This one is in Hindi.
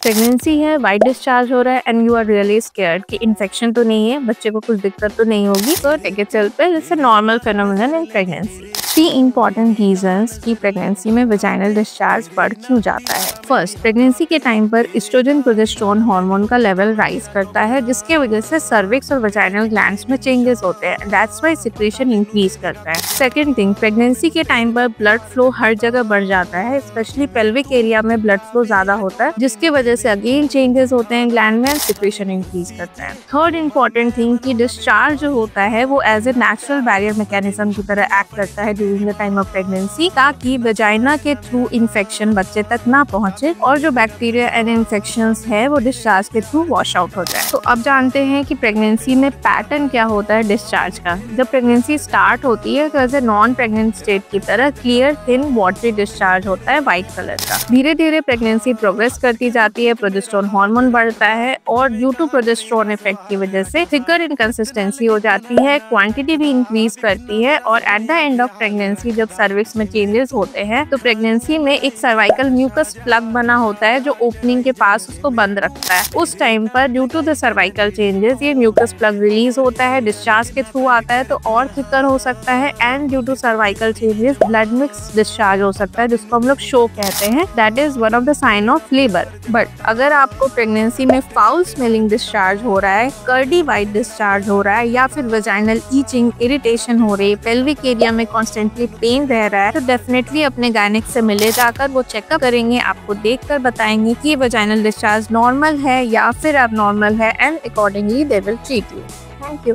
प्रेगनेंसी है, वाइट डिस्चार्ज हो रहा है and you are really scared कि इन्फेक्शन तो नहीं है, बच्चे को कुछ दिक्कत तो नहीं होगी, तो take it chill pill, it's a normal phenomenon in pregnancy. 3 important reasons कि प्रेगनेंसी में वेजाइनल डिस्चार्ज बढ़ क्यों जाता है। फर्स्ट, प्रेगनेंसी के टाइम पर एस्ट्रोजन प्रोजेस्टेरोन हार्मोन का लेवल राइज करता है, जिसके वजह से सर्विक्स और वेजाइनल ग्लैंड्स में चेंजेस होते हैं, दैट्स व्हाई सिक्रीशन इंक्रीज करता है। सेकंड थिंग, प्रेगनेंसी के टाइम पर ब्लड फ्लो हर जगह बढ़ जाता है, स्पेशली पेल्विक एरिया में ब्लड फ्लो ज्यादा होता है, जिसकी वजह से अगेन चेंजेस होते हैं ग्लैंड में, सिक्रीशन इंक्रीज करता है। थर्ड इंपॉर्टेंट थिंग कि डिस्चार्ज जो होता है वो as a natural barrier mechanism की तरह एक्ट करता है during the time of pregnancy, ताकि वेजाइना के थ्रू इन्फेक्शन बच्चे तक ना पहुंचे और जो बैक्टीरिया एंड इन्फेक्शंस है वो डिस्चार्ज के थ्रू वॉश आउट हो जाए। तो अब जानते हैं कि प्रेगनेंसी में पैटर्न क्या होता है डिस्चार्ज का। जब प्रेगनेंसी स्टार्ट होती है तो as a non pregnant state की तरह क्लियर थिन वाटरी डिस्चार्ज होता है व्हाइट कलर का। धीरे धीरे प्रेगनेंसी प्रोग्रेस करती जाती है, प्रोजेस्टेरोन हार्मोन बढ़ता है और ड्यू टू प्रोजेस्टेरोन इफेक्ट की वजह से थिकर इनकंसिस्टेंसी हो जाती है, क्वांटिटी भी इंक्रीज करती है और at the end of pregnancy जब सर्विक्स में चेंजेस होते हैं तो प्रेगनेंसी में एक सर्वाइकल म्यूकस प्लग बना होता है जो ओपनिंग के पास उसको बंद रखता है। उस टाइम पर due to the cervical changes ये म्यूकस प्लग रिलीज होता है, डिस्चार्ज के थ्रू आता है तो और थिकर हो सकता है and due to cervical changes blood mix discharge हो सकता है, जिसको हम लोग शो कहते हैं, that is one of the sign of labour. But अगर आपको प्रेगनेंसी में फाउल स्मेलिंग डिस्चार्ज हो रहा है, कर्डी वाइट डिस्चार्ज हो रहा है या फिर वेजाइनल ईचिंग इरिटेशन हो रही है, पेल्विक एरिया में कॉन्स्टेंटली पेन रह रहा है, तो डेफिनेटली अपने गायनिक से मिले जाकर वो चेकअप करेंगे, आपको देखकर बताएंगे कि वेजाइनल डिस्चार्ज नॉर्मल है या फिर अब नॉर्मल है and accordingly they will treat you. Thank you.